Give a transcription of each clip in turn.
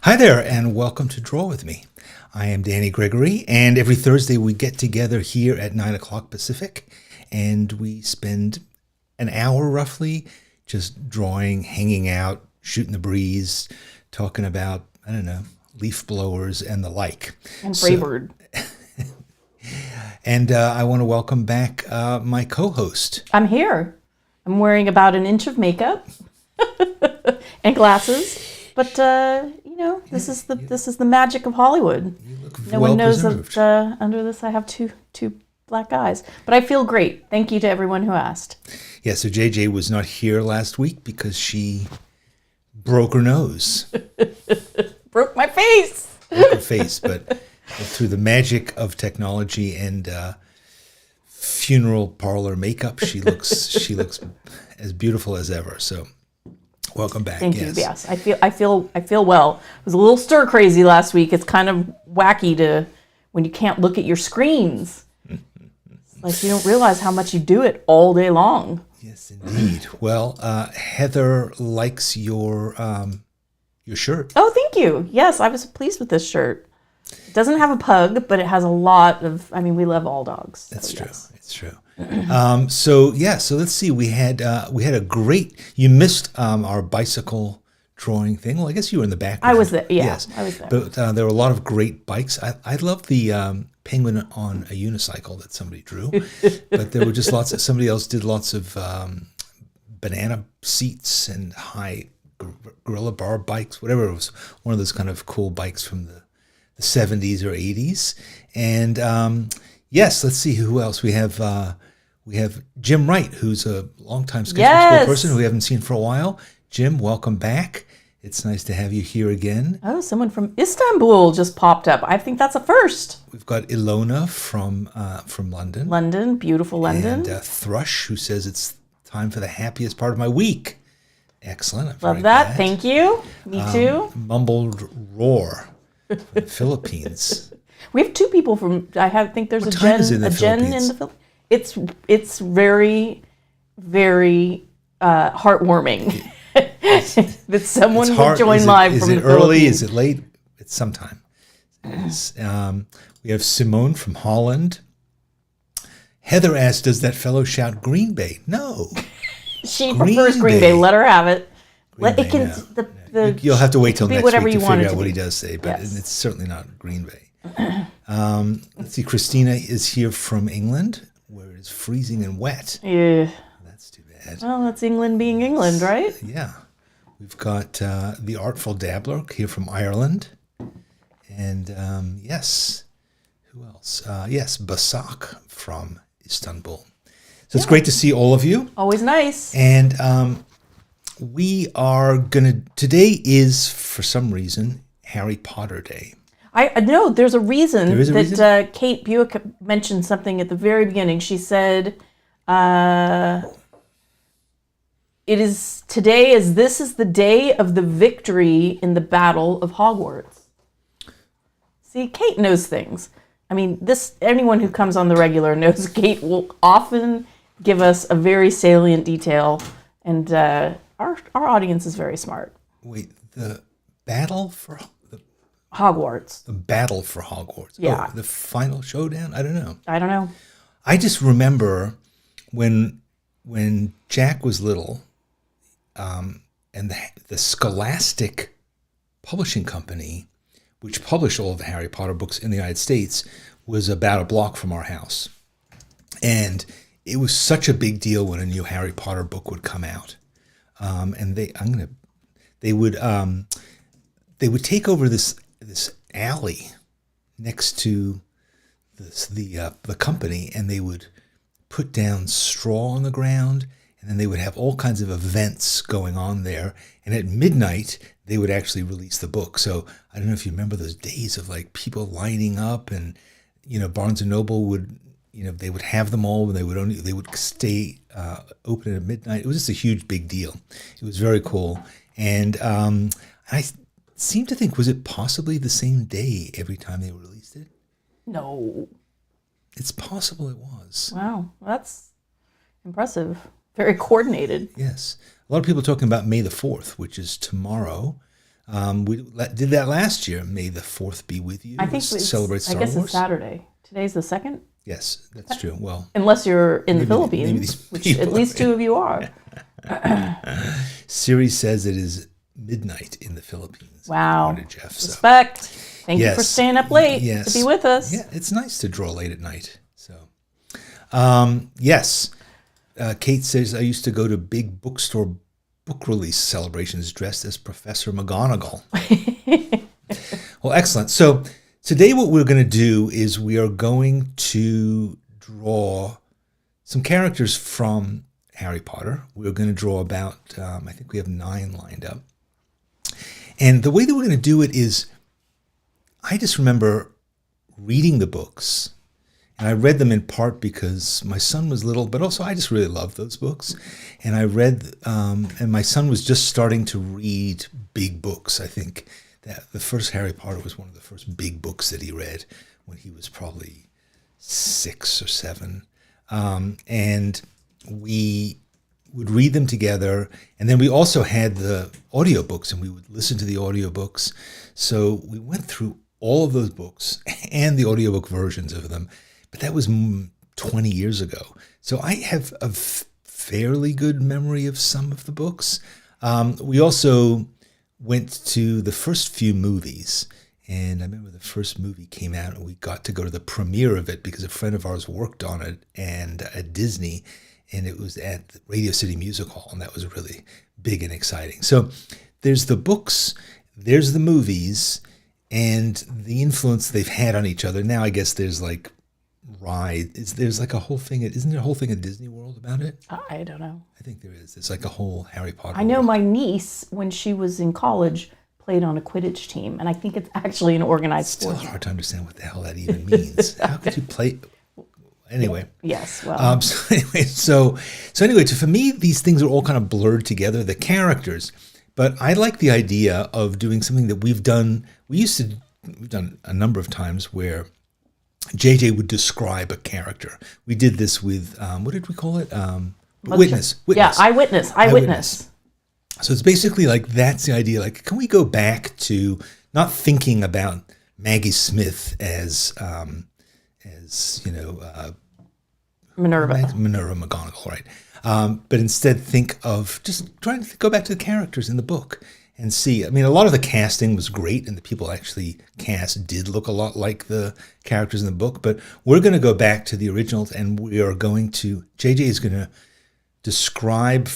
Hi there, and welcome to Draw With Me. I am Danny Gregory, and every Thursday we get together here at 9 o'clock Pacific, and we spend an hour roughly just drawing, hanging out, shooting the breeze, talking about, I don't know, leaf blowers and the like. And Braybird. And I want to welcome back my co-host. I'm here. I'm wearing about an inch of makeup and glasses. But this is the magic of Hollywood. You look No well one knows preserved. that under this I have two black eyes. But I feel great. Thank you to everyone who asked. Yeah, so JJ was not here last week because she broke her nose. Broke my face. Broke her face, but through the magic of technology and funeral parlor makeup, she looks as beautiful as ever. So, welcome back. Thank you. Yes, I feel well. I was a little stir crazy last week. It's kind of wacky to when you can't look at your screens. It's like you don't realize how much you do it all day long. Yes, indeed. Well, Heather likes your shirt. Oh, thank you. Yes, I was pleased with this shirt. It doesn't have a pug, but it has a lot of. I mean, we love all dogs. So That's true. yes. It's true. So let's see. We had a great. You missed our bicycle drawing thing. Well, I guess you were in the background. I was there. Yeah, Yes, I was there. But there were a lot of great bikes. I love the penguin on a unicycle that somebody drew. But there were just somebody else did lots of banana seats and high gorilla bar bikes. Whatever, it was one of those kind of cool bikes from the 70s or 80s. And yes, let's see who else we have. We have Jim Wright, who's a longtime Sketchbook School person who we haven't seen for a while. Jim, welcome back. It's nice to have you here again. Oh, someone from Istanbul just popped up. I think that's a first. We've got Ilona from London. London, beautiful London. And Thrush, who says it's time for the happiest part of my week. Excellent. I'm Love very that. glad. Thank you. Me too. Mumbled Roar from the Philippines. We have two people from. think there's What a time Jen. is it in the a Jen in Philippines? the Philippines. It's very, very heartwarming that someone would join live from the Philippines. Is it early? Is it late? It's sometime. We have Simone from Holland. Heather asked, "Does that fellow shout Green Bay?" No. She prefers Green Bay. Let her have it. You'll have to wait till be next whatever week to you want figure it out to what be. he does say, but Yes. it's certainly not Green Bay. Let's see. Christina is here from England, where it's freezing and wet. Yeah. That's too bad. Well, that's England being England, right? Yeah. We've got the Artful Dabbler here from Ireland. And yes, who else? Yes, Basak from Istanbul. So it's great to see all of you. Always nice. And we are going to, today is, for some reason, Harry Potter Day. I know there's a reason There is a that reason? Kate Buick mentioned something at the very beginning. She said, "It is today as this is the day of the victory in the Battle of Hogwarts." See, Kate knows things. I mean, anyone who comes on the regular knows Kate will often give us a very salient detail, and our audience is very smart. Wait, the battle for Hogwarts. Hogwarts. Yeah. Oh, the final showdown? I don't know. I don't know. I just remember when Jack was little, and the Scholastic Publishing Company, which published all of the Harry Potter books in the United States, was about a block from our house. And it was such a big deal when a new Harry Potter book would come out. And they would take over this alley next to the company, and they would put down straw on the ground, and then they would have all kinds of events going on there. And at midnight, they would actually release the book. So I don't know if you remember those days of like people lining up, and Barnes and Noble would, they would have them all, and they would stay open at midnight. It was just a huge big deal. It was very cool, and I seem to think, was it possibly the same day every time they released it? No. It's possible it was. Wow, that's impressive. Very coordinated. Yes. A lot of people are talking about May the 4th, which is tomorrow. Did that last year. May the 4th be with you. I think celebrate Star Wars. it's Saturday. Today's the 2nd? Yes, that's true. Well, unless you're in the Philippines, which at least 2 of you are. Siri says it is midnight in the Philippines. Wow. Jeff, Respect. Thank you for staying up late to be with us. Yeah, it's nice to draw late at night. So, yes. Kate says, I used to go to big bookstore book release celebrations dressed as Professor McGonagall. Well, excellent. So today what we're going to do is we are going to draw some characters from Harry Potter. We're going to draw about, I think we have 9 lined up. And the way that we're going to do it is, I just remember reading the books. And I read them in part because my son was little, but also I just really loved those books. And I read, and my son was just starting to read big books. I think that the first Harry Potter was one of the first big books that he read when he was probably 6 or 7. And we would read them together. And then we also had the audiobooks, and we would listen to the audiobooks. So we went through all of those books and the audiobook versions of them. But that was 20 years ago. So I have a fairly good memory of some of the books. We also went to the first few movies. And I remember the first movie came out and we got to go to the premiere of it because a friend of ours worked on it and at Disney. And it was at the Radio City Music Hall. And that was really big and exciting. So there's the books, there's the movies, and the influence they've had on each other. Now I guess there's like there's like a whole thing. Isn't there a whole thing at Disney World about it? I don't know. I think there is. It's like a whole Harry Potter. I know my niece, when she was in college, played on a Quidditch team, and I think it's actually an organized sport. It's still hard to understand what the hell that even means. How could you play? Anyway. Yes. Well. So anyway, for me, these things are all kind of blurred together. The characters, but I like the idea of doing something that we've done. We've done a number of times where JJ would describe a character. We did this with, what did we call it? Witness. Yeah, eyewitness. So it's basically like, that's the idea. Like, can we go back to not thinking about Maggie Smith as Minerva McGonagall, right? But instead think of just trying to go back to the characters in the book and see. I mean, a lot of the casting was great, and the people actually cast did look a lot like the characters in the book. But we're going to go back to the originals, and we are going to, JJ is going to describe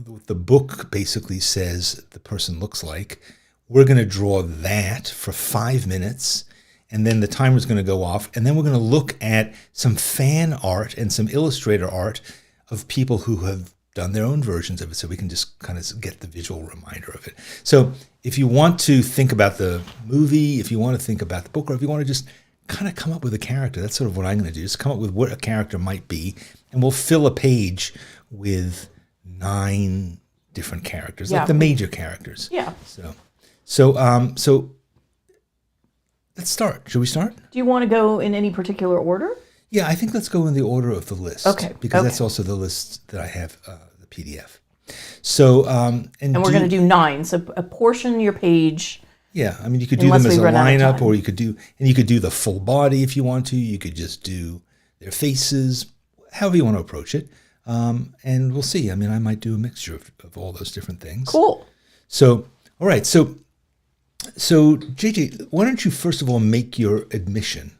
what the book basically says the person looks like. We're going to draw that for 5 minutes, and then the timer's going to go off, and then we're going to look at some fan art and some illustrator art of people who have done their own versions of it, so we can just kind of get the visual reminder of it. So if you want to think about the movie, if you want to think about the book, or if you want to just kind of come up with a character, that's sort of what I'm going to do. Just come up with what a character might be, and we'll fill a page with 9 different characters, like the major characters. Yeah. So let's start. Should we start? Do you want to go in any particular order? Yeah, I think let's go in the order of the list. Okay. Because that's also the list that I have, the PDF. So, and we're going to do 9. So apportion your page. Yeah, I mean, you could do them as a lineup, or you could do the full body if you want to. You could just do their faces, however you want to approach it. And we'll see. I mean, I might do a mixture of all those different things. Cool. So, all right. So JJ, why don't you first of all make your admission?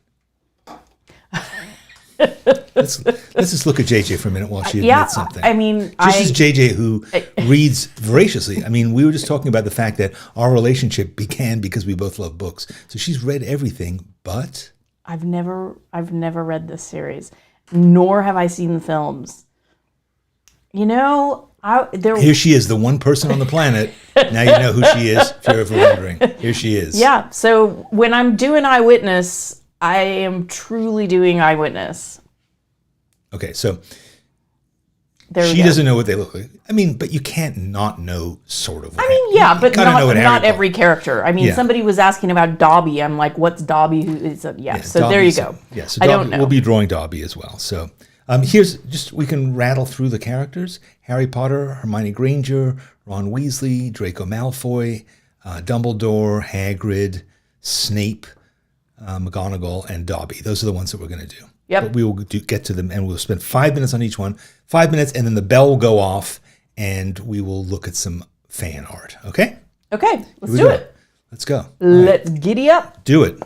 Let's just look at JJ for a minute while she admits something. I mean, this is JJ who reads voraciously. I mean, we were just talking about the fact that our relationship began because we both love books. So she's read everything, but I've never read this series, nor have I seen the films. You know, here she is, the one person on the planet. Now you know who she is, if you're ever wondering. Here she is. Yeah. So when I'm doing eyewitness, I am truly doing eyewitness. Okay, so she doesn't know what they look like. I mean, but you can't not know sort of. But not every character. I mean, somebody was asking about Dobby. I'm like, what's Dobby? Who is so Dobby's, there you go. Yeah, so Dobby, I don't know. We'll be drawing Dobby as well. So we can rattle through the characters: Harry Potter, Hermione Granger, Ron Weasley, Draco Malfoy, Dumbledore, Hagrid, Snape, McGonagall, and Dobby. Those are the ones that we're going to do. Yep. But we will get to them, and we'll spend 5 minutes on each one. 5 minutes, and then the bell will go off, and we will look at some fan art. Okay? Okay, let's do it. Let's go. Let's giddy up. Do it.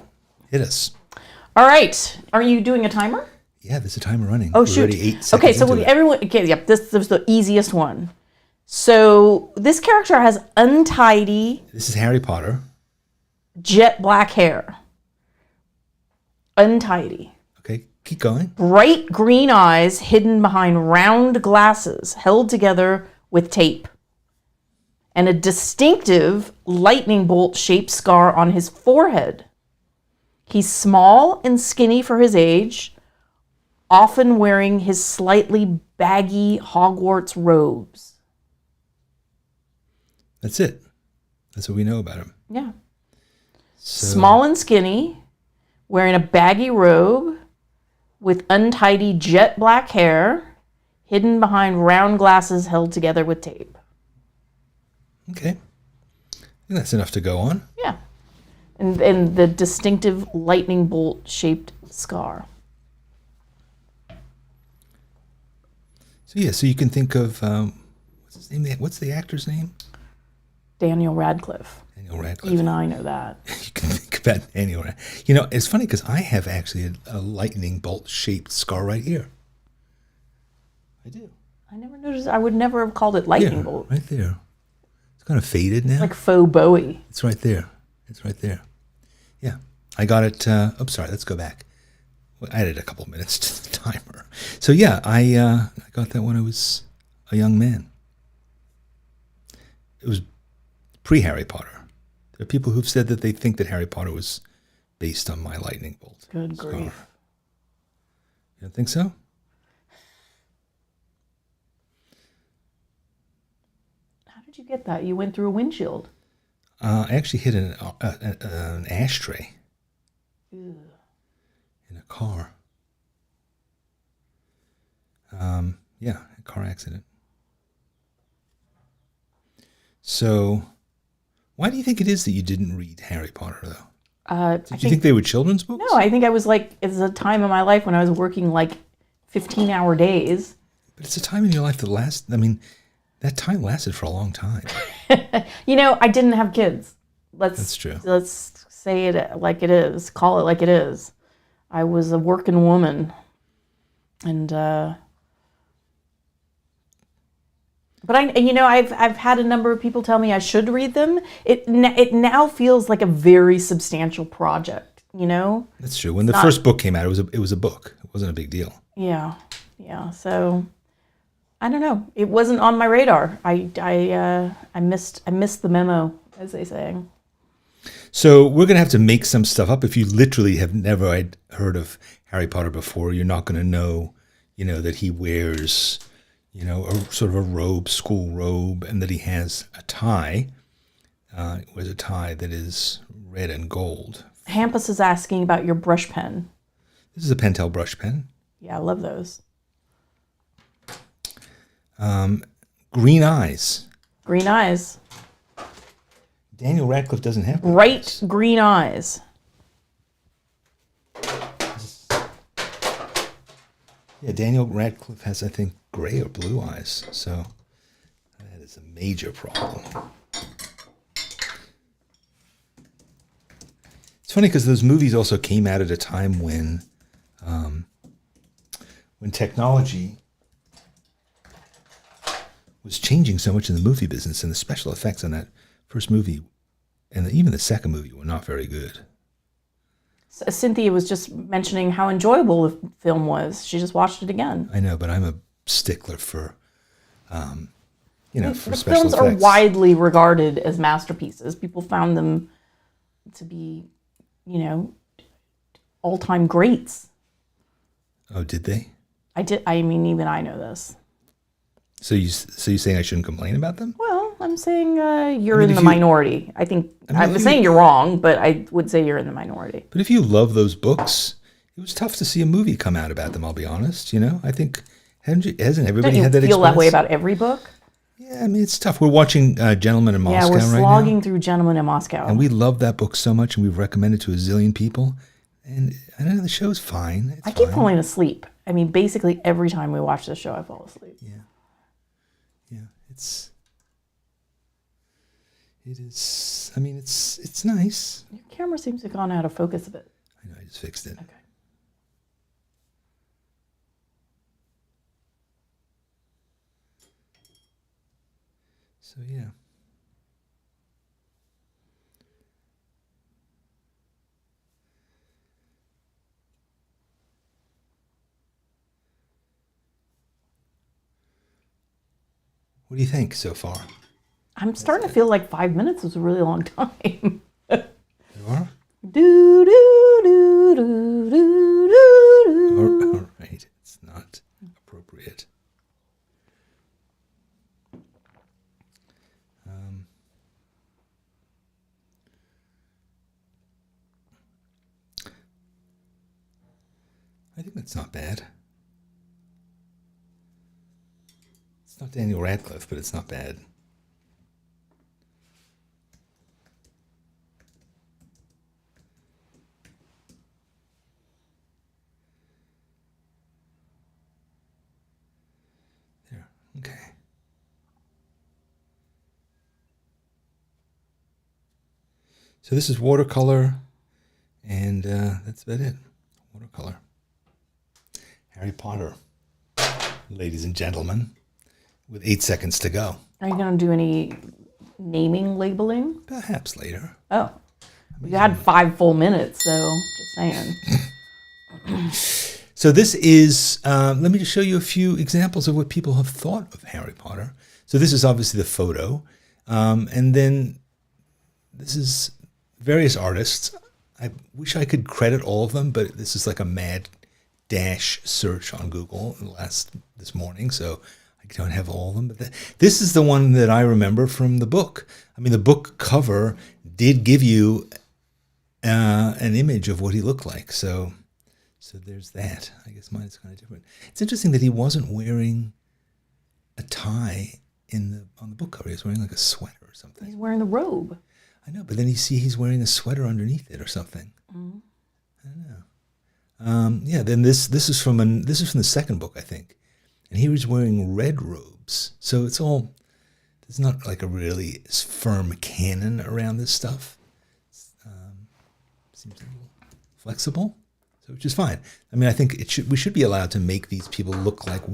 Hit us. All right. Are you doing a timer? Yeah, there's a timer running. Oh, We're shoot. already 8 seconds Okay, so into it. everyone, okay, yep, this was the easiest one. So this character has untidy, This is Harry Potter. jet black hair. Untidy. Okay, keep going. Bright green eyes hidden behind round glasses held together with tape. And a distinctive lightning bolt shaped scar on his forehead. He's small and skinny for his age, often wearing his slightly baggy Hogwarts robes. That's it. That's what we know about him. Yeah. So, Small and skinny, wearing a baggy robe with untidy jet black hair, hidden behind round glasses held together with tape. Okay. I think that's enough to go on. Yeah. And the distinctive lightning bolt shaped scar. So yeah, so you can think of what's his name? What's the actor's name? Daniel Radcliffe. Daniel Radcliffe. Even I know that. You can think about Daniel Radcliffe. You know, it's funny because I have actually a lightning bolt shaped scar right here. I do. I never noticed. I would never have called it lightning Yeah, bolt. right there. It's kind of faded now. Like faux Bowie. It's right there. It's right there. Yeah. I got it. I'm sorry. Let's go back. I added a couple minutes to the timer. So yeah, I got that when I was a young man. It was pre-Harry Potter. There are people who've said that they think that Harry Potter was based on my lightning bolt. Good scar. grief. You don't think so? How did you get that? You went through a windshield. I actually hit an ashtray Ew. in a car. Yeah, a car accident. So, why do you think it is that you didn't read Harry Potter, though? Did you think they were children's books? No, I think I was like, it's a time in my life when I was working like 15-hour days. But it's a time in your life that time lasted for a long time. You know, I didn't have kids. That's true. Let's say it like it is. Call it like it is. I was a working woman. And, but I've had a number of people tell me I should read them. It now feels like a very substantial project, you know? That's true. When the first book came out, it was a book. It wasn't a big deal. Yeah. So I don't know. It wasn't on my radar. I missed the memo, as they say. So we're going to have to make some stuff up. If you literally have never heard of Harry Potter before, you're not going to know, that he wears, a sort of a robe, school robe, and that he has a tie. He wears a tie that is red and gold. Hampus is asking about your brush pen. This is a Pentel brush pen. Yeah, I love those. Green eyes. Green eyes. Daniel Radcliffe doesn't have Bright green eyes. Yeah, Daniel Radcliffe has, I think, gray or blue eyes. So that is a major problem. It's funny because those movies also came out at a time when technology was changing so much in the movie business, and the special effects on that first movie and even the second movie were not very good. Cynthia was just mentioning how enjoyable the film was. She just watched it again. I know, but I'm a stickler for, for The special films effects. are widely regarded as masterpieces. People found them to be, all-time greats. Oh, did they? Even I know this. So you're saying I shouldn't complain about them? Well, I'm saying you're in the minority. I'm saying you're wrong, but I would say you're in the minority. But if you love those books, it was tough to see a movie come out about them, I'll be honest. I think, hasn't everybody had that experience? Feel that way about every book? Yeah, I mean, it's tough. We're watching Gentlemen in Moscow we're right now. slogging through Gentlemen in Moscow. And we love that book so much, and we've recommended it to a zillion people. And I know the show's fine. I keep falling asleep. I mean, basically every time we watch this show, I fall asleep. Yeah. It is. I mean, it's nice. Your camera seems to have gone out of focus a bit. I know. I just fixed it. Okay. So yeah. What do you think so far? I'm starting to feel like 5 minutes was a really long time. You are? Do, do, do, do, do, do. All right. It's not appropriate. I think that's not bad. It's not Daniel Radcliffe, but it's not bad. There. Okay. So this is watercolor, and that's about it. Watercolor. Harry Potter, ladies and gentlemen, with 8 seconds to go. Are you going to do any naming labeling? Perhaps later. Oh. You had 5 full minutes, so just saying. So this is, let me just show you a few examples of what people have thought of Harry Potter. So this is obviously the photo. And then this is various artists. I wish I could credit all of them, but this is like a mad dash search on Google this morning, so I don't have all of them. But this is the one that I remember from the book. I mean, the book cover did give you an image of what he looked like. So there's that. I guess mine is kind of different. It's interesting that he wasn't wearing a tie on the book cover. He was wearing like a sweater or something. He's wearing the robe. I know, but then you see he's wearing a sweater underneath it or something. Mm-hmm. I don't know. Yeah, then this is from the second book, I think, and he was wearing red robes. So there's not like a really firm canon around this stuff. Seems a little flexible, so which is fine. I mean, I think we should be allowed to make these people look like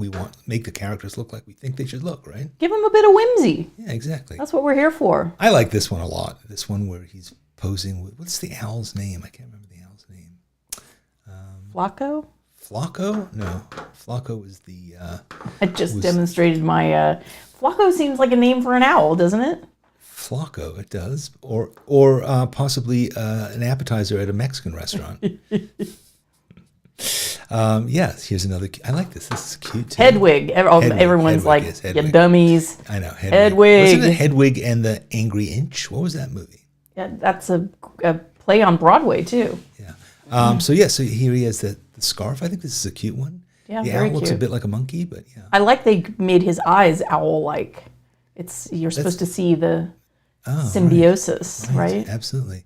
make the characters look like we think they should look, right? Give him a bit of whimsy. Yeah, exactly. That's what we're here for. I like this one a lot. This one where he's posing with, what's the owl's name? I can't remember the owl's name. Flacco? Flacco? No. Flacco is the... I just demonstrated my... Flacco seems like a name for an owl, doesn't it? Flacco, it does. Or possibly an appetizer at a Mexican restaurant. Yes, here's another... I like this. This is cute, too. Hedwig. Everyone's like, you dummies. I know. Hedwig. Wasn't it Hedwig and the Angry Inch? What was that movie? Yeah, that's a play on Broadway, too. Yeah. So here he has the scarf. I think this is a cute one. Yeah, the very owl looks cute. a bit like a monkey, but yeah. I like they made his eyes owl-like. You're supposed to see the symbiosis, right? Absolutely.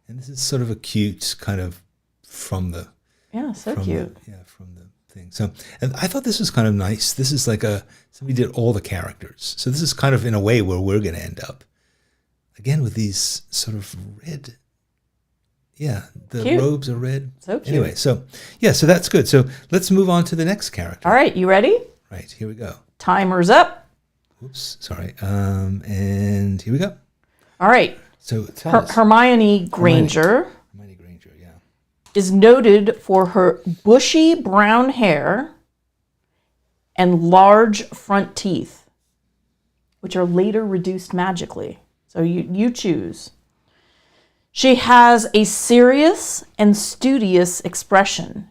And this is sort of a cute kind of from the... Yeah, so cute. From the thing. So, and I thought this was kind of nice. This is like somebody did all the characters. So this is kind of in a way where we're going to end up. Again, with these sort of red... Yeah, the cute. Robes are red. So cute. Anyway, so that's good. So let's move on to the next character. All right, you ready? Right, here we go. Timer's up. Oops, sorry. And here we go. All right. So tell us. Hermione Granger. Hermione Granger, yeah. Is noted for her bushy brown hair and large front teeth, which are later reduced magically. So you choose. She has a serious and studious expression,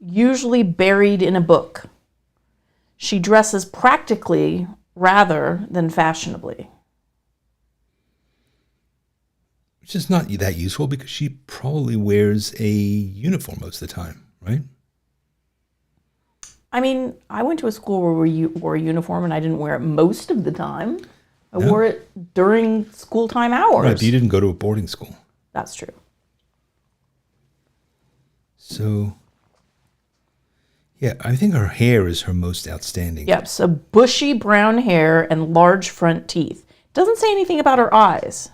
usually buried in a book. She dresses practically rather than fashionably. Which is not that useful because she probably wears a uniform most of the time, right? I mean, I went to a school where we wore a uniform and I didn't wear it most of the time. I wore it during school time hours. Right, but you didn't go to a boarding school. That's true. So, yeah, I think her hair is her most outstanding. Yep, so bushy brown hair and large front teeth. Doesn't say anything about her eyes.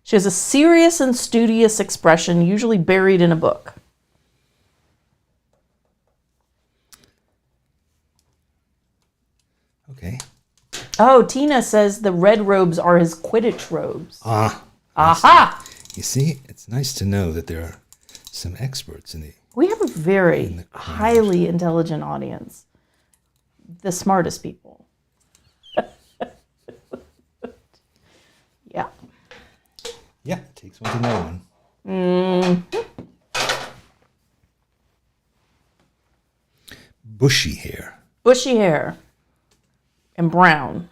She has a serious and studious expression, usually buried in a book. Okay. Oh, Tina says the red robes are his Quidditch robes. Aha! You see, it's nice to know that there are some experts in the... We have a very highly intelligent audience. The smartest people. Yeah. Yeah, it takes one to know one. Bushy hair. Bushy hair. And brown.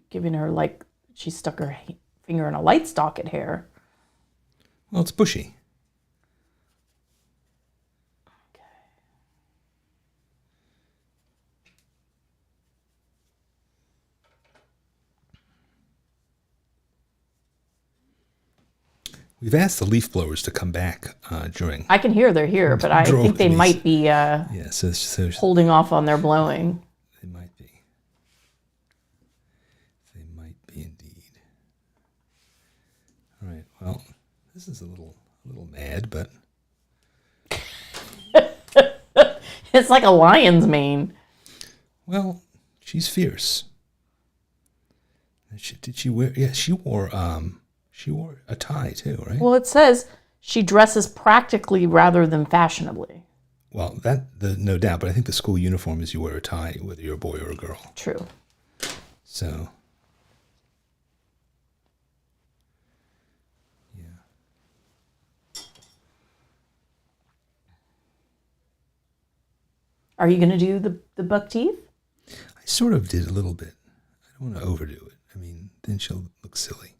Giving her like she stuck her finger in a light socket hair. Well, it's bushy. Okay. We've asked the leaf blowers to come back during... I can hear they're here, but I think they might be yeah, so holding off on their blowing. They might be. They might be indeed. All right, well, this is a little mad, but... It's like a lion's mane. Well, she's fierce. Did she wear... Yeah, she wore a tie too, right? Well, it says she dresses practically rather than fashionably. Well, no doubt, but I think the school uniform is you wear a tie, whether you're a boy or a girl. True. So, yeah. Are you going to do the buck teeth? I sort of did a little bit. I don't want to overdo it. I mean, then she'll look silly.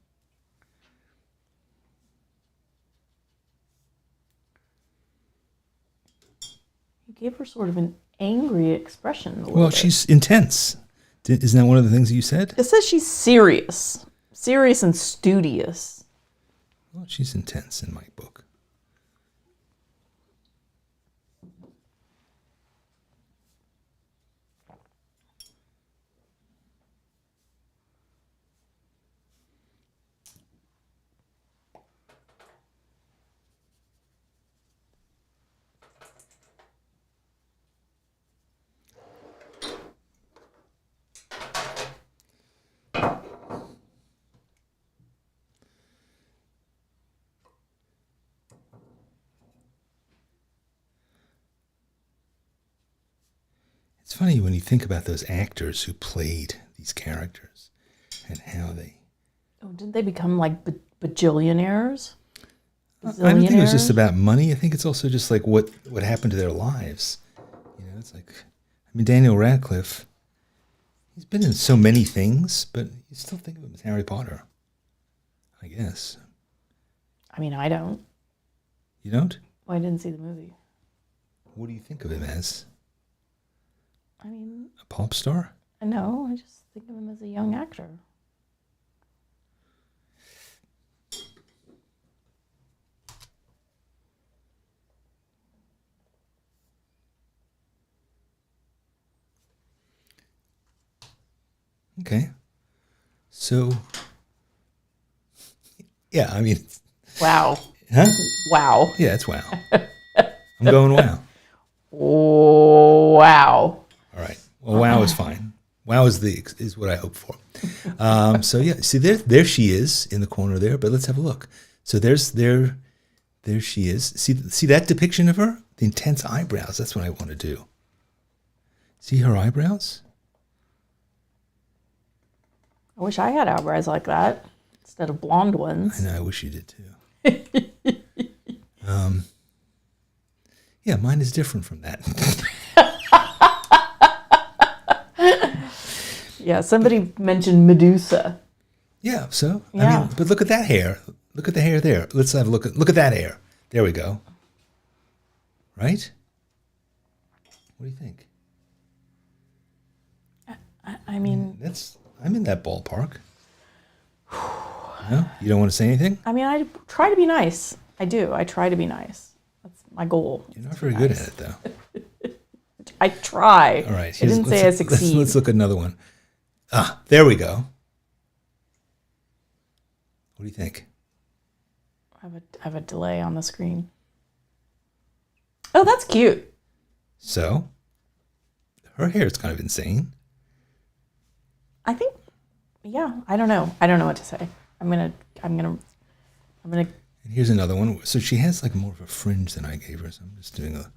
You gave her sort of an angry expression. Well, she's intense. Isn't that one of the things you said? It says she's serious. Serious and studious. Well, she's intense in my book. It's funny when you think about those actors who played these characters and how they... Oh, didn't they become like bajillionaires? I don't think it was just about money. I think it's also just like what happened to their lives. You know, it's like... I mean, Daniel Radcliffe, he's been in so many things, but you still think of him as Harry Potter, I guess. I mean, I don't. You don't? Well, I didn't see the movie. What do you think of him as? I mean... A pop star? No, I just think of him as a young actor. Okay. So... Yeah, I mean... Wow. Huh? Wow. Yeah, it's wow. I'm going wow. Wow. All right. Well, wow is fine. Wow is what I hope for. So yeah, see there she is in the corner there. But let's have a look. So there she is. See that depiction of her? The intense eyebrows. That's what I want to do. See her eyebrows? I wish I had eyebrows like that instead of blonde ones. I know. I wish you did too. Yeah, mine is different from that. Yeah, somebody mentioned Medusa. Yeah, so Yeah. I mean, but look at that hair. Look at the hair there. Let's have a look at that hair. There we go. Right? What do you think? I mean, I'm in that ballpark. No? You don't want to say anything? I mean, I try to be nice. I do. I try to be nice. That's my goal. You're not very good at it, though. I try. All right. I didn't say I succeed. Let's look at another one. Ah, there we go. What do you think? I have a delay on the screen. Oh, that's cute. So, her hair is kind of insane. I think, yeah, I don't know. I don't know what to say. I'm gonna. And here's another one. So she has like more of a fringe than I gave her. So I'm just doing a.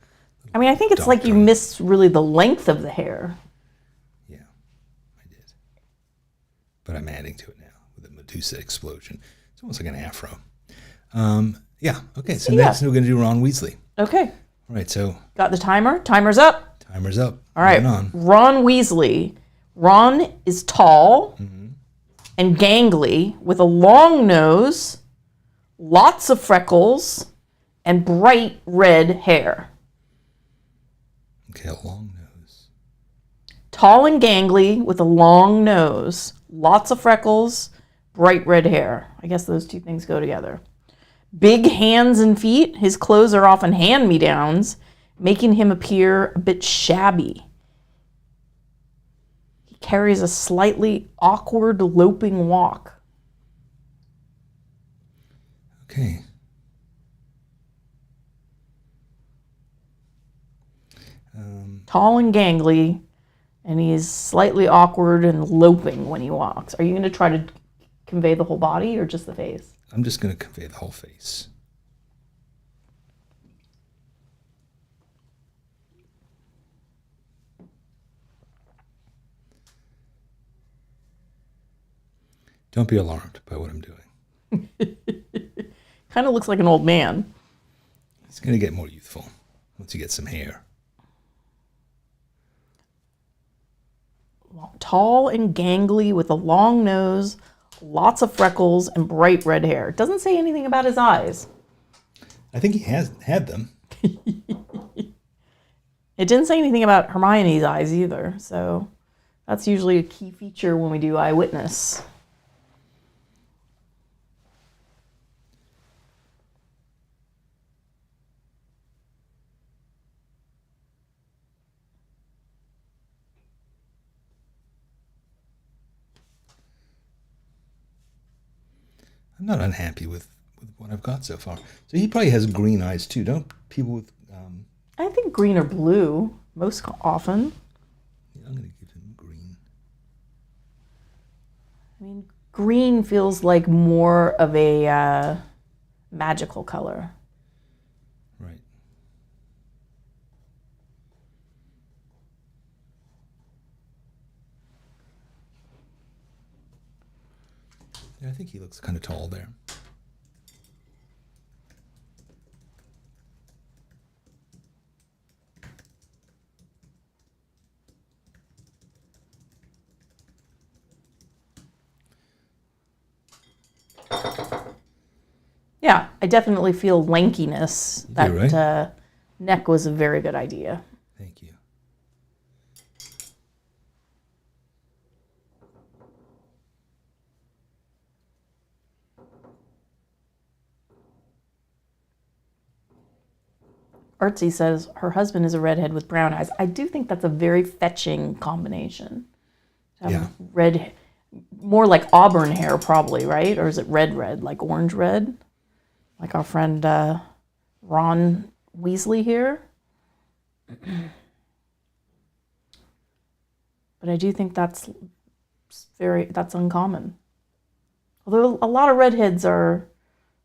I mean, I think it's like you missed really the length of the hair. Yeah, I did. But I'm adding to it now with a Medusa explosion. It's almost like an afro. Yeah. Okay. So next we're going to do Ron Weasley. Okay. All right. So got the timer. Timer's up. Timer's up. All right. Ron Weasley. Ron is tall and gangly with a long nose, lots of freckles, and bright red hair. Okay, a long nose. Tall and gangly with a long nose, lots of freckles, bright red hair. I guess those two things go together. Big hands and feet. His clothes are often hand-me-downs, making him appear a bit shabby. He carries a slightly awkward, loping walk. Okay. Tall and gangly, and he's slightly awkward and loping when he walks. Are you going to try to convey the whole body or just the face? I'm just going to convey the whole face. Don't be alarmed by what I'm doing. Kind of looks like an old man. He's going to get more youthful once he gets some hair. Tall and gangly with a long nose, lots of freckles, and bright red hair. It doesn't say anything about his eyes. I think he has had them. It didn't say anything about Hermione's eyes either, so that's usually a key feature when we do eyewitness. I'm not unhappy with what I've got so far. So he probably has green eyes too. Don't people with... I think green or blue most often. Yeah, I'm going to give him green. I mean, green feels like more of a magical color. Right. Yeah, I think he looks kind of tall there. Yeah, I definitely feel lankiness. That right. Neck was a very good idea. Thank you. Artsy says her husband is a redhead with brown eyes. I do think that's a very fetching combination. Yeah. Red, more like auburn hair probably, right? Or is it red, like orange red? Like our friend Ron Weasley here. But I do think that's uncommon. Although a lot of redheads are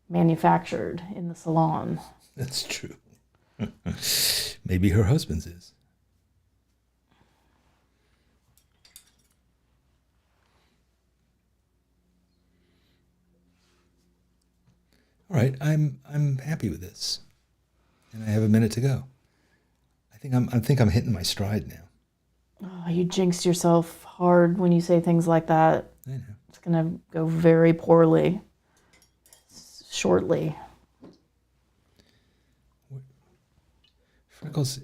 manufactured in the salon. That's true. Maybe her husband's is. All right, I'm happy with this, and I have a minute to go. I think I'm hitting my stride now. Oh, you jinxed yourself hard when you say things like that. I know. It's going to go very poorly shortly. Freckles,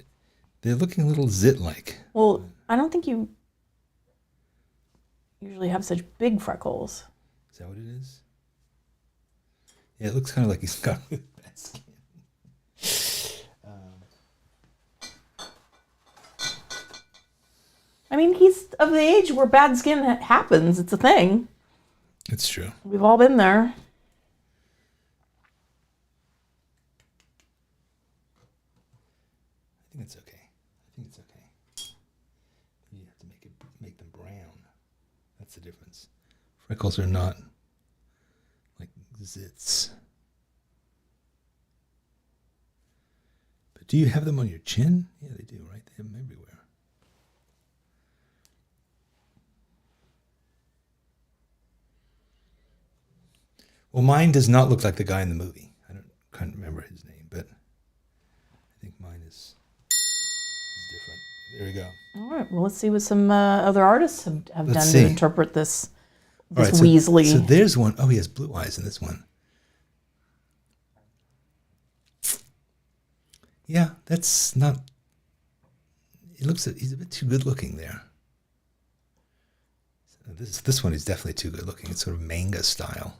they're looking a little zit-like. Well, I don't think you usually have such big freckles. Is that what it is? Yeah, it looks kind of like he's got really bad skin. I mean, he's of the age where bad skin happens. It's a thing. It's true. We've all been there. I think it's okay. You have to make them brown. That's the difference. Freckles are not like zits. But do you have them on your chin? Yeah, they do, right? They have them everywhere. Well, mine does not look like the guy in the movie. Can't remember his name, but I think mine is different. There we go. All right. Well, let's see what some other artists have done see. to interpret this All right, Weasley. So there's one. Oh, he has blue eyes in this one. Yeah, that's not. He's a bit too good looking there. So this one is definitely too good looking. It's sort of manga style.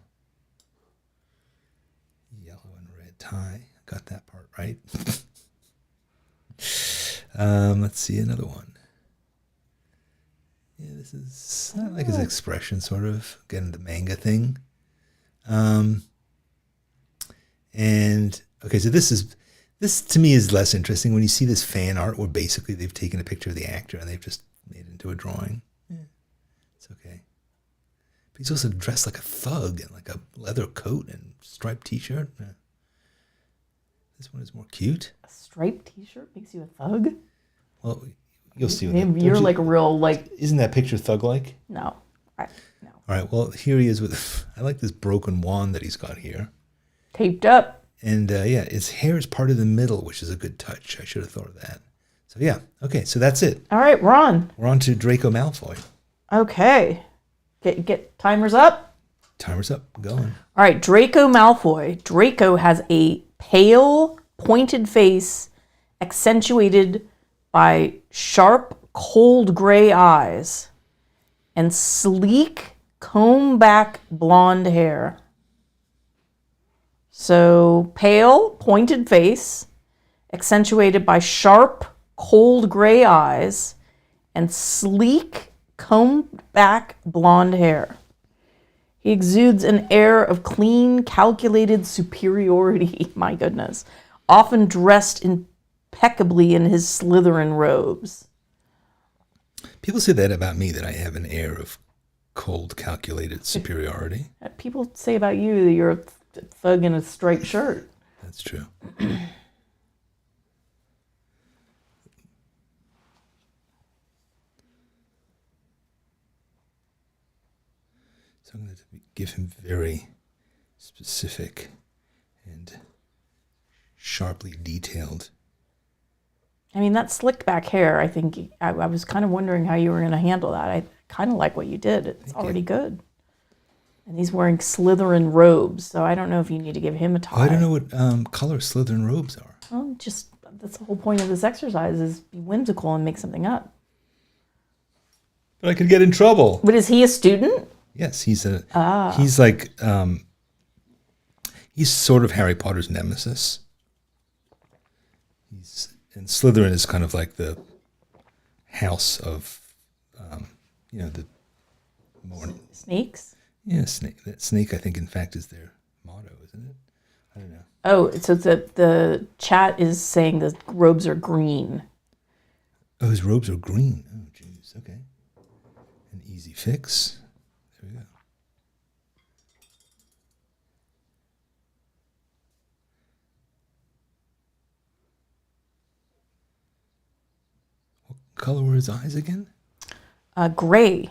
Yellow and red tie. Got that part right. Let's see another one. Yeah, this is I like his expression, sort of getting the manga thing. And okay, so this to me is less interesting when you see this fan art where basically they've taken a picture of the actor and they've just made it into a drawing. Yeah, it's okay. But he's also dressed like a thug in like a leather coat and striped t-shirt. Yeah. This one is more cute. A striped t-shirt makes you a thug? Well, you'll see. You're like a real like. Isn't that picture thug-like? No. No. All right. Well, here he is with. I like this broken wand that he's got here. Taped up. And yeah, his hair is part of the middle, which is a good touch. I should have thought of that. So yeah. Okay. So that's it. All right, Ron. We're on to Draco Malfoy. Okay. Get timers up. Timer's up. Going. All right, Draco Malfoy. Draco has a pale, pointed face, accentuated by sharp, cold gray eyes, and sleek, comb-back blonde hair. So, pale, pointed face, accentuated by sharp, cold gray eyes, and sleek, combed-back blonde hair. He exudes an air of clean, calculated superiority, my goodness, often dressed impeccably in his Slytherin robes. People say that about me, that I have an air of cold, calculated superiority. People say about you that you're a thug in a striped shirt. That's true. So I'm going to give him very specific and sharply detailed. I mean, that slicked back hair, I think, I was kind of wondering how you were going to handle that. I kind of like what you did. It's already good. And he's wearing Slytherin robes, so I don't know if you need to give him a tie. I don't know what color Slytherin robes are. Well, just, that's the whole point of this exercise, is be whimsical and make something up. But I could get in trouble. But is he a student? Yes, he's like, he's sort of Harry Potter's nemesis. And Slytherin is kind of like the house of, the more... Snakes? Yeah, snake. That snake, I think, in fact, is their motto, isn't it? I don't know. Oh, so the chat is saying the robes are green. Oh, his robes are green. Oh, jeez. Okay. An easy fix. There we go. What color were his eyes again? Gray.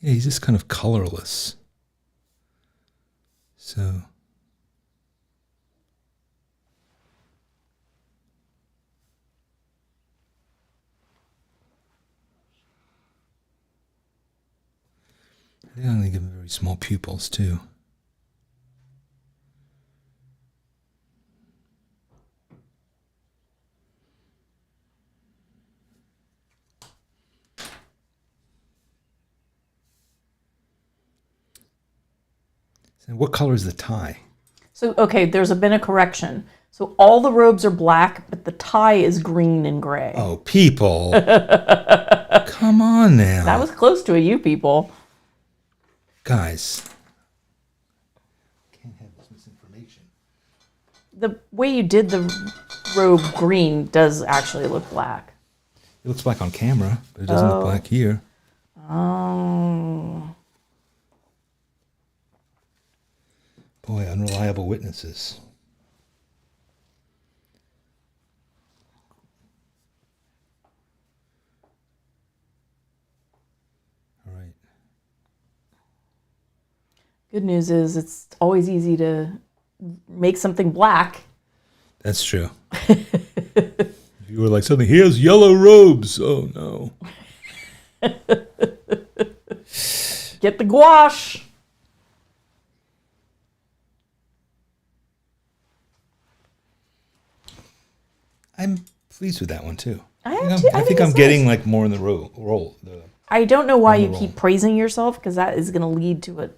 Yeah, he's just kind of colorless. So. They only give him very small pupils, too. And what color is the tie? So, okay, there's been a correction. So all the robes are black, but the tie is green and gray. Oh, people. Come on now. That was close to a you people. Guys. Can't have this misinformation. The way you did the robe green does actually look black. It looks black on camera, but it doesn't look black here. Oh. Boy, unreliable witnesses. All right. Good news is it's always easy to make something black. That's true. If you were like something, he has yellow robes. Oh, no. Get the gouache. I'm pleased with that one, too. I am too. I think I'm getting like more in the role. I don't know why you keep praising yourself, because that is going to lead to an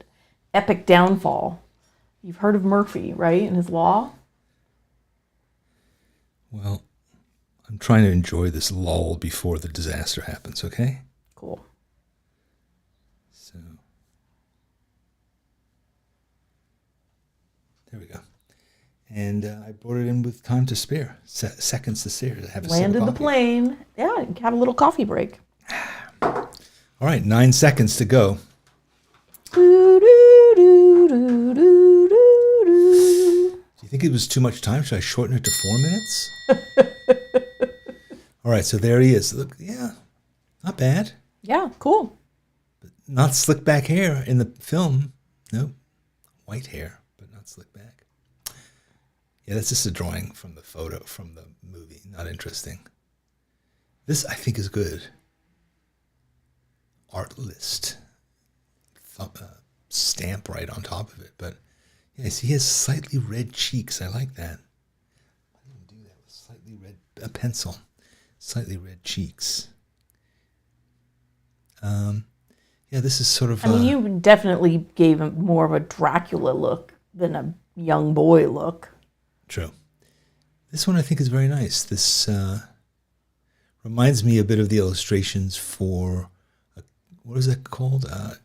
epic downfall. You've heard of Murphy, right, and his law? Well, I'm trying to enjoy this lull before the disaster happens, okay? Cool. So, there we go. And I brought it in with time to spare, seconds to spare. To have a Landed the plane. Yeah, have a little coffee break. All right, 9 seconds to go. Do, do, do, do, do, do. Do you think it was too much time? Should I shorten it to 4 minutes? All right, so there he is. Look, yeah, not bad. Yeah, cool. But not slick back hair in the film. Nope, white hair, but not slick back. Yeah, that's just a drawing from the photo, from the movie. Not interesting. This, I think, is good. Art list. Stamp right on top of it. But, yeah, see, he has slightly red cheeks. I like that. I didn't do that with slightly red, a pencil. Slightly red cheeks. Yeah, this is sort of... I mean, you definitely gave him more of a Dracula look than a young boy look. True. This one I think is very nice. This reminds me a bit of the illustrations for, what is that called? A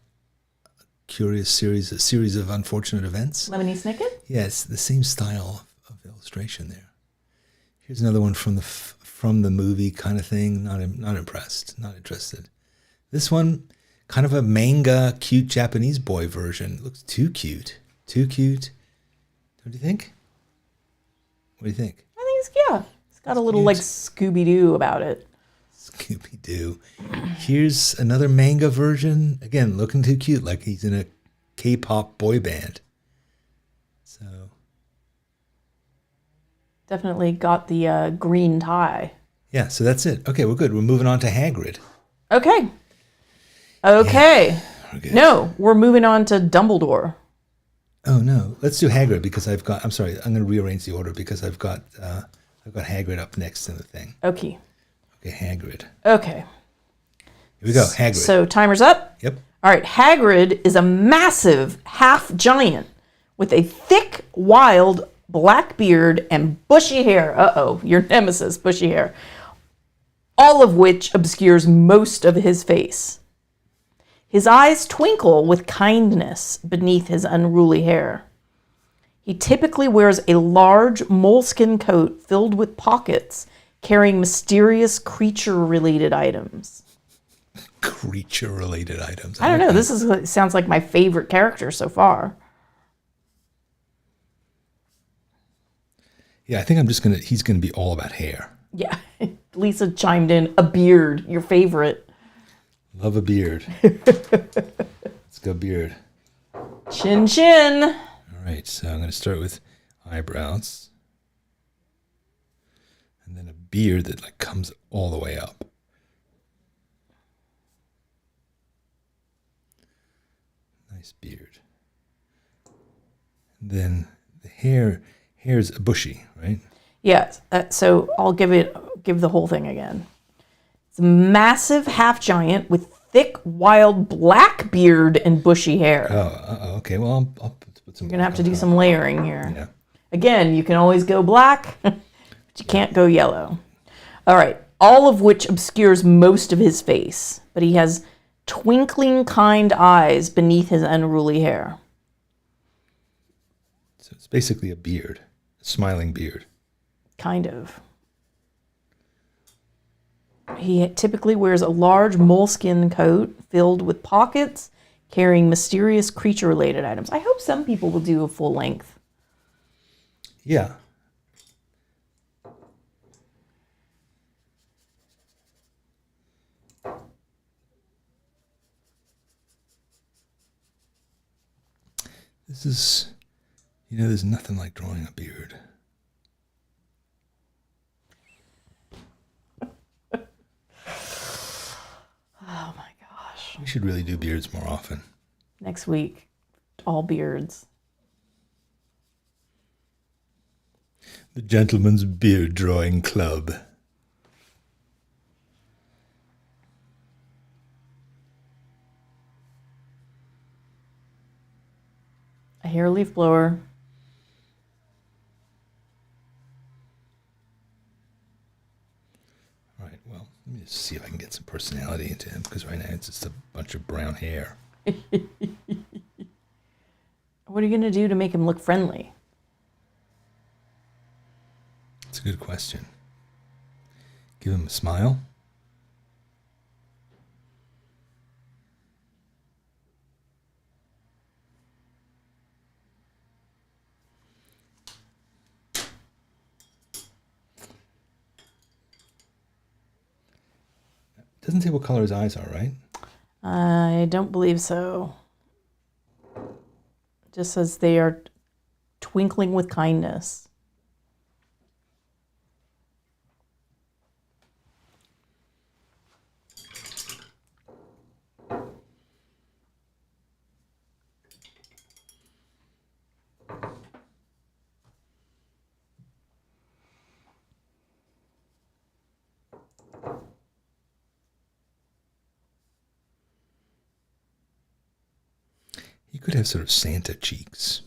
series of unfortunate events. Lemony Snicket? Yes, the same style of illustration there. Here's another one from the movie kind of thing. Not impressed. Not interested. This one, kind of a manga, cute Japanese boy version. It looks too cute. Too cute. Don't you think? What do you think? I think it's got a little like Scooby-Doo about it. Scooby-Doo. Here's another manga version. Again, looking too cute, like he's in a K-pop boy band. So. Definitely got the green tie. Yeah, so that's it. Okay, we're good. We're moving on to Hagrid. Okay. Yeah, we're good. No, we're moving on to Dumbledore. Oh no, let's do Hagrid because I'm sorry, I'm going to rearrange the order because I've got Hagrid up next in the thing. Okay. Okay, Hagrid. Okay. Here we go, Hagrid. So timer's up. Yep. All right, Hagrid is a massive half giant with a thick, wild black beard and bushy hair. Uh-oh, your nemesis, bushy hair. All of which obscures most of his face. His eyes twinkle with kindness beneath his unruly hair. He typically wears a large moleskin coat filled with pockets, carrying mysterious creature-related items. Creature-related items. I don't know. This sounds like my favorite character so far. Yeah, I think he's gonna be all about hair. Yeah. Lisa chimed in, a beard, your favorite. Love a beard. Let's go beard. Chin chin. All right, so I'm going to start with eyebrows. And then a beard that like comes all the way up. Nice beard. And then the hair's bushy, right? Yes. So I'll give the whole thing again. It's a massive half giant with thick, wild black beard and bushy hair. Oh, okay. Well, I'll put some. You're gonna have to do some layering here. Yeah. Again, you can always go black, but you can't go yellow. All right. All of which obscures most of his face, but he has twinkling, kind eyes beneath his unruly hair. So it's basically a beard, a smiling beard. Kind of. He typically wears a large moleskin coat filled with pockets, carrying mysterious creature-related items. I hope some people will do a full length. Yeah. This is, there's nothing like drawing a beard. Oh my gosh. We should really do beards more often. Next week, all beards. The Gentleman's Beard Drawing Club. A hair leaf blower. All right, well, let me just see if I can get some personality into him, because right now it's just a bunch of brown hair. What are you going to do to make him look friendly? That's a good question. Give him a smile. Doesn't say what color his eyes are, right? I don't believe so. It just says they are twinkling with kindness. He could have sort of Santa cheeks.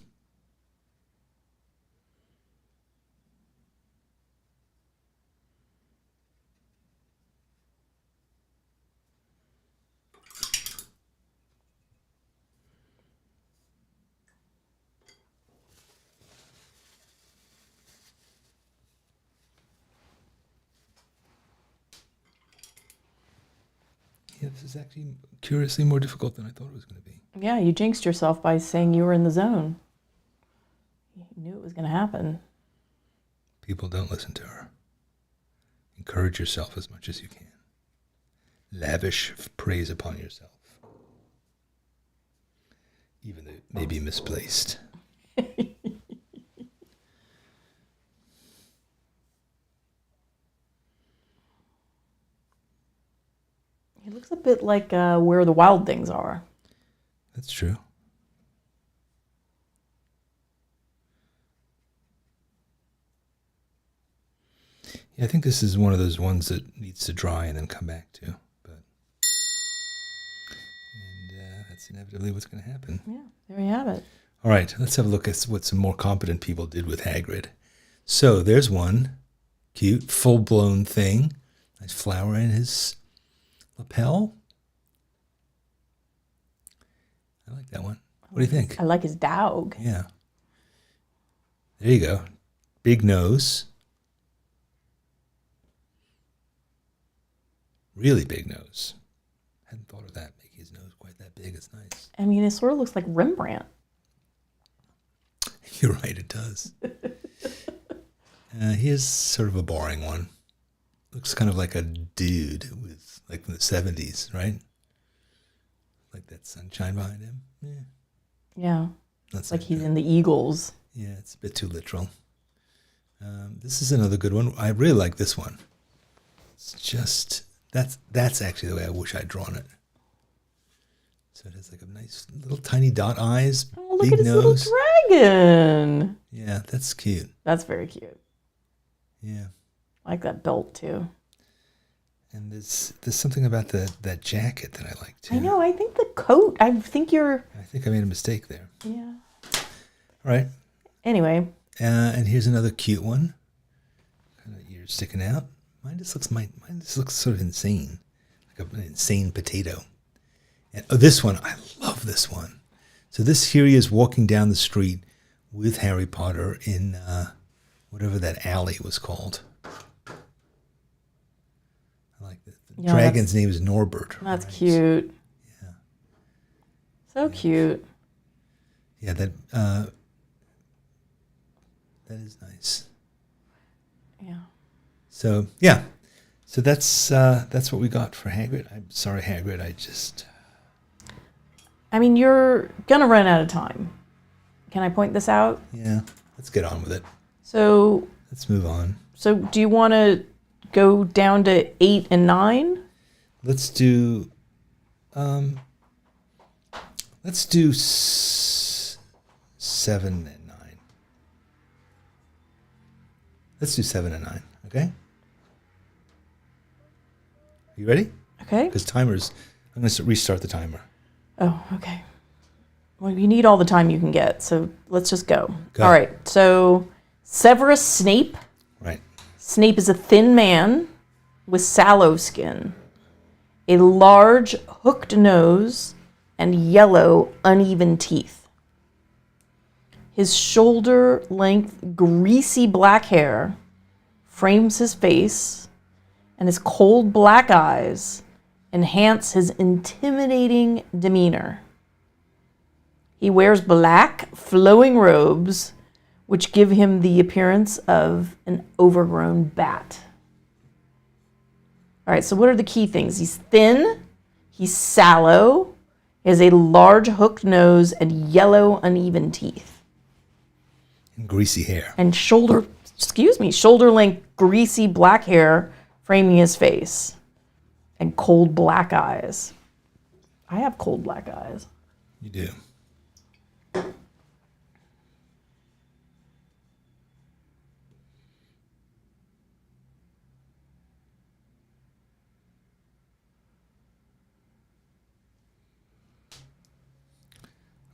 Yeah, this is actually curiously more difficult than I thought it was going to be. Yeah, you jinxed yourself by saying you were in the zone. You knew it was going to happen. People don't listen to her. Encourage yourself as much as you can. Lavish praise upon yourself. Even though it may be misplaced. He looks a bit like Where the Wild Things Are. That's true. Yeah, I think this is one of those ones that needs to dry and then come back to. And that's inevitably what's going to happen. Yeah, there you have it. All right, let's have a look at what some more competent people did with Hagrid. So there's one cute, full-blown thing. Nice flower in his lapel. I like that one. What do you think? I like his dog. Yeah. There you go. Big nose. Really big nose. Hadn't thought of that. Making his nose quite that big. It's nice. I mean, it sort of looks like Rembrandt. You're right, it does. Here's sort of a boring one. Looks kind of like a dude with, like, from the 70s, right? Like that sunshine behind him. Yeah. Yeah. That's Like he's in the Eagles. Yeah, it's a bit too literal. This is another good one. I really like this one. It's just that's actually the way I wish I'd drawn it. So it has like a nice little tiny dot eyes, Oh, look big at his nose. little dragon. Yeah, that's cute. That's very cute. Yeah. I like that belt too. And there's something about that jacket that I like too. I know. I think the coat. I think I made a mistake there. Yeah. All right. Anyway. And here's another cute one. Kind of ears sticking out. Mine just looks sort of insane, like an insane potato. And this one, I love this one. So here he is walking down the street with Harry Potter in whatever that alley was called. I like this. The dragon's name is Norbert. That's right. Cute. Yeah. So cute. Yeah, that is nice. Yeah. So yeah. So that's what we got for Hagrid. I'm sorry, Hagrid. I mean, you're gonna run out of time. Can I point this out? Yeah. Let's get on with it. So let's move on. So do you want to go down to 8 and 9? Let's do 7 and 9. Let's do 7 and 9. Okay. You ready? Okay. Because I'm going to restart the timer. Oh, okay. Well, you need all the time you can get, so let's just go. Go. All right. So Severus Snape. Right. Snape is a thin man with sallow skin, a large hooked nose, and yellow, uneven teeth. His shoulder-length, greasy black hair frames his face, and his cold black eyes enhance his intimidating demeanor. He wears black, flowing robes, which give him the appearance of an overgrown bat. All right, so what are the key things? He's thin, he's sallow, he has a large hooked nose and yellow, uneven teeth. And greasy hair. And shoulder-length, greasy black hair framing his face. And cold black eyes. I have cold black eyes. You do.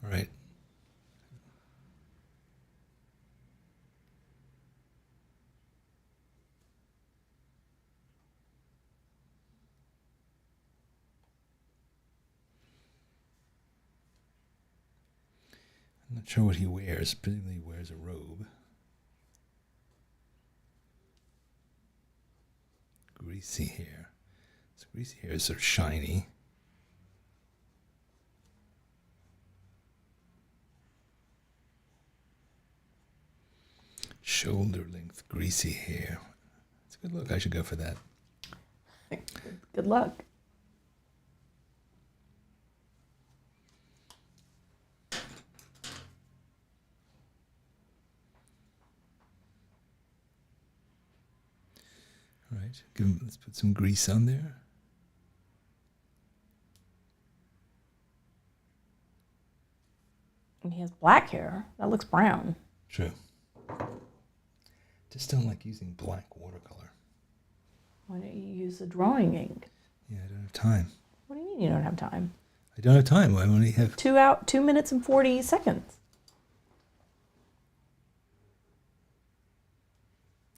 All right. I'm not sure what he wears. Presumably he wears a robe. Greasy hair. His greasy hair is sort of shiny. Shoulder-length, greasy hair. It's a good look. I should go for that. Good luck. All right, let's put some grease on there. And he has black hair. That looks brown. True. Just don't like using black watercolor. Why don't you use the drawing ink? Yeah, I don't have time. What do you mean you don't have time? I don't have time. I only have 2 minutes and 40 seconds.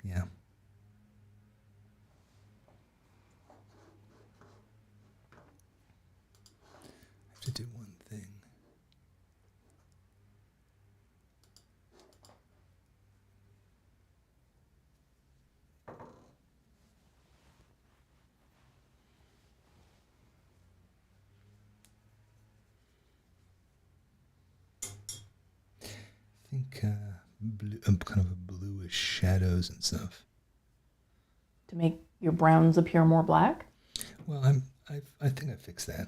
Yeah. I have to do one thing. I think kind of a bluish shadows and stuff. To make your browns appear more black? Well, I think I fixed that.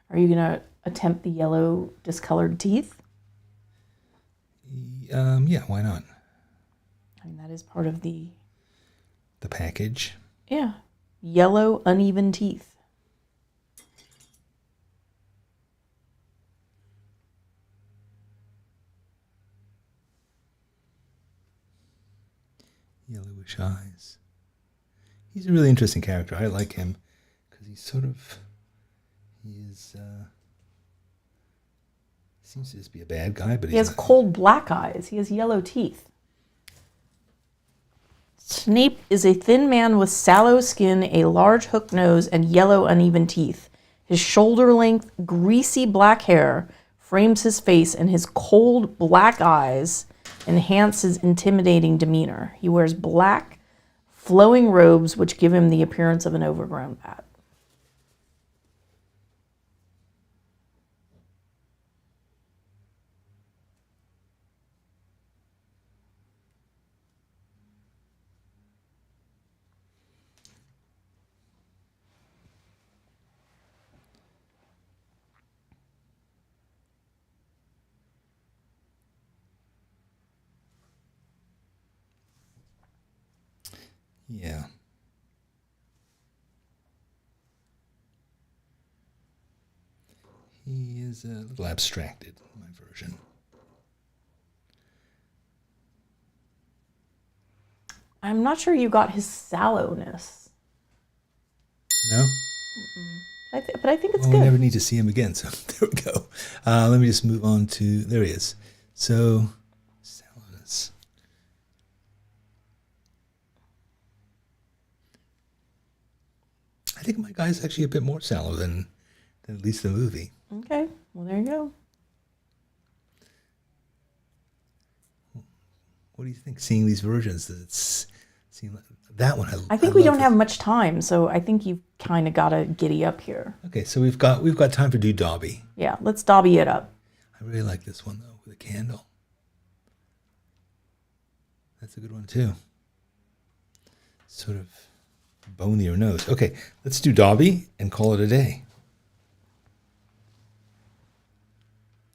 Are you going to attempt the yellow discolored teeth? Yeah, why not? I mean, that is part of the package. Yeah. Yellow, uneven teeth. Yellowish eyes. He's a really interesting character. I like him because he seems to just be a bad guy, but he has cold black eyes. He has yellow teeth. Snape is a thin man with sallow skin, a large hook nose, and yellow uneven teeth. His shoulder-length, greasy black hair frames his face, and his cold black eyes enhance his intimidating demeanor. He wears black, flowing robes which give him the appearance of an overgrown bat. Yeah. He is a little abstracted, my version. I'm not sure you got his sallowness. No? But I think it's well, good. We never need to see him again, so there we go. Let me just move on to... There he is. So, sallowness. I think my guy's actually a bit more sallow than at least the movie. Okay, well, there you go. What do you think, seeing these versions? That one I think we don't have much time, so I think you've kind of got to giddy up here. Okay, so we've got time to do Dobby. Yeah, let's Dobby it up. I really like this one, though, with a candle. That's a good one, too. Sort of bonier nose. Okay, let's do Dobby and call it a day.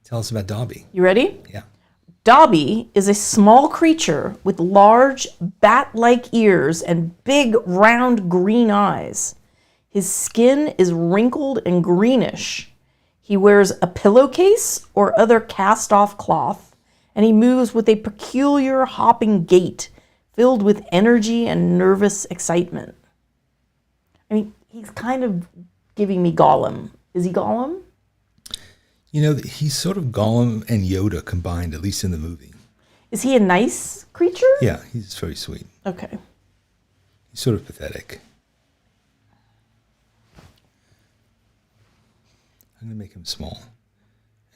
Tell us about Dobby. You ready? Yeah. Dobby is a small creature with large, bat-like ears and big, round green eyes. His skin is wrinkled and greenish. He wears a pillowcase or other cast-off cloth, and he moves with a peculiar hopping gait filled with energy and nervous excitement. I mean, he's kind of giving me Gollum. Is he Gollum? You know, he's sort of Gollum and Yoda combined, at least in the movie. Is he a nice creature? Yeah, he's very sweet. Okay. He's sort of pathetic. I'm going to make him small.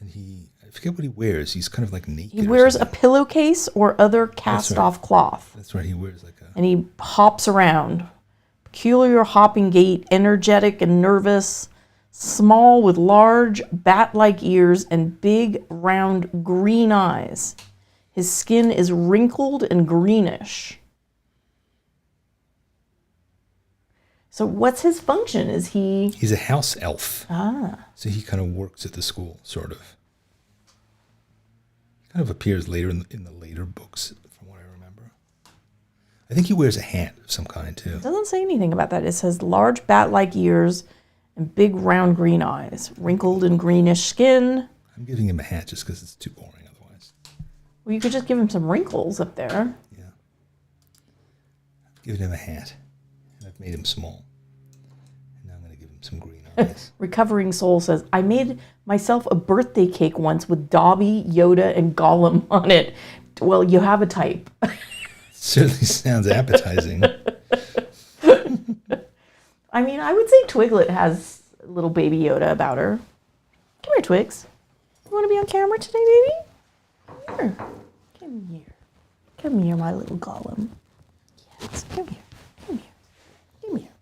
And I forget what he wears. He's kind of like naked. He wears a pillowcase or other cast-off cloth. That's right, he wears like a... And he hops around. Peculiar hopping gait, energetic and nervous, small with large bat-like ears and big, round green eyes. His skin is wrinkled and greenish. So what's his function? Is he... He's a house elf. Ah. So he kind of works at the school, sort of. He kind of appears later in the later books, from what I remember. I think he wears a hat of some kind, too. It doesn't say anything about that. It says large bat-like ears and big round green eyes, wrinkled and greenish skin. I'm giving him a hat just because it's too boring otherwise. Well, you could just give him some wrinkles up there. Yeah. I've given him a hat, and I've made him small. And now I'm going to give him some green eyes. Recovering Soul says, I made myself a birthday cake once with Dobby, Yoda, and Gollum on it. Well, you have a type. Certainly sounds appetizing. I mean, I would say Twiglet has a little baby Yoda about her. Come here, Twigs. You want to be on camera today, baby? Here. Come here. Come here, my little Gollum. Yes, come here. Come here. Come here.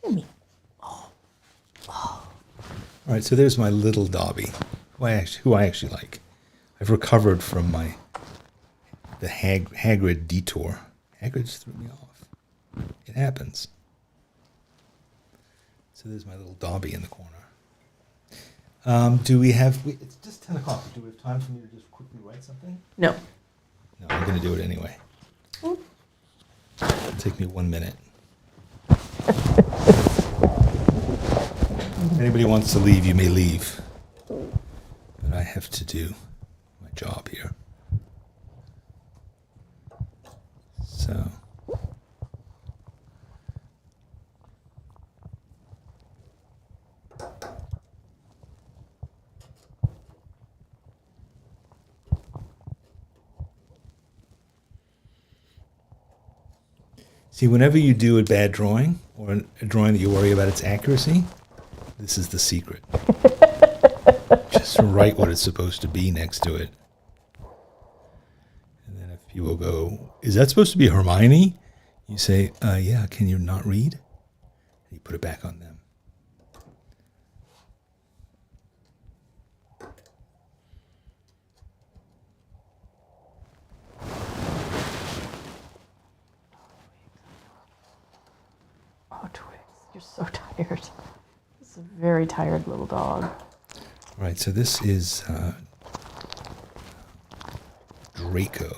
Come here. Oh. All right, so there's my little Dobby, who I actually like. I've recovered from the Hagrid detour. Hagrid just threw me off. It happens. So there's my little Dobby in the corner. Do we have? It's just 10 o'clock. Do we have time for me to just quickly write something? No. No, I'm going to do it anyway. It'll take me 1 minute. If anybody wants to leave, you may leave. But I have to do my job here. So. See, whenever you do a bad drawing, or a drawing that you worry about its accuracy, this is the secret. Just write what it's supposed to be next to it. And then if people go, is that supposed to be Hermione? You say, yeah, can you not read? And you put it back on them. Oh, Twix, you're so tired. This is a very tired little dog. Right, so this is Draco.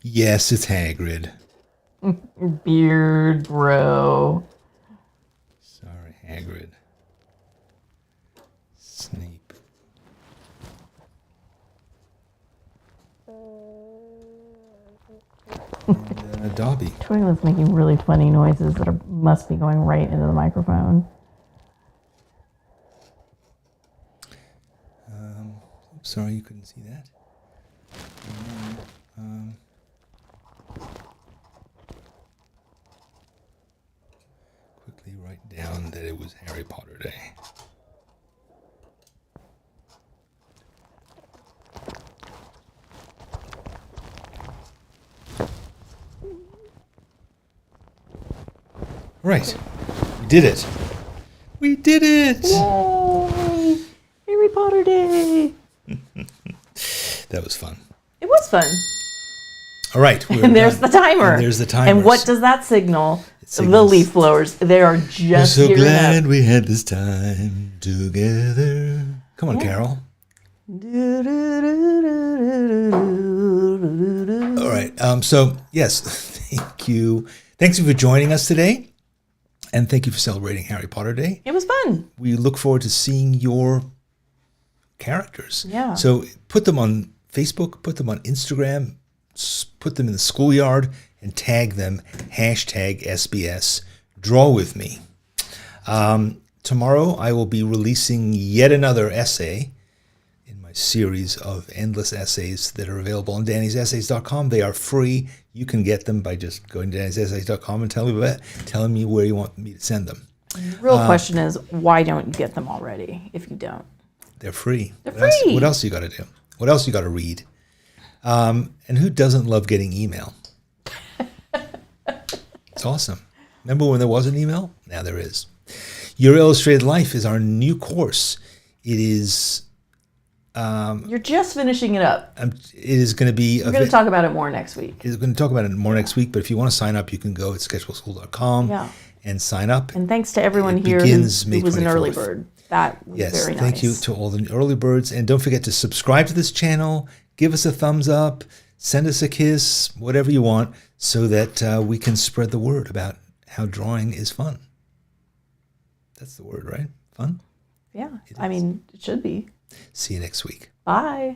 Yes, it's Hagrid. Beard, bro. Sorry, Hagrid. Snape. And Dobby. Twigglet's making really funny noises that must be going right into the microphone. Sorry you couldn't see that. Quickly write down that it was Harry Potter Day. Right. We did it. We did it! Yay! Harry Potter Day! That was fun. It was fun. All right. And there's the timer. And there's the timer. And what does that signal? The signals- leaf blowers. They are just We're so gearing glad up. we had this time together. Come on, Carol. All right. So, yes, thank you. Thanks for joining us today. And thank you for celebrating Harry Potter Day. It was fun. We look forward to seeing your characters. Yeah. So put them on Facebook, put them on Instagram, put them in the schoolyard, and tag them, #SBS, draw with me. Tomorrow I will be releasing yet another essay in my series of endless essays that are available on Danny'sEssays.com. They are free. You can get them by just going to Danny'sEssays.com and telling me where you want me to send them. The real question is, why don't you get them already if you don't? They're free. They're free. What else you got to do? What else you got to read? And who doesn't love getting email? It's awesome. Remember when there wasn't email? Now there is. Your Illustrated Life is our new course. It is. You're just finishing it up. It is going to be. We're going to talk about it more next week. We're going to talk about it more next week. But if you want to sign up, you can go at sketchbookschool.com and sign up. And thanks to everyone here who was an early bird. That was very nice. Thank you to all the early birds. And don't forget to subscribe to this channel. Give us a thumbs up. Send us a kiss. Whatever you want, so that we can spread the word about how drawing is fun. That's the word, right? Fun? Yeah. I mean, it should be. See you next week. Bye.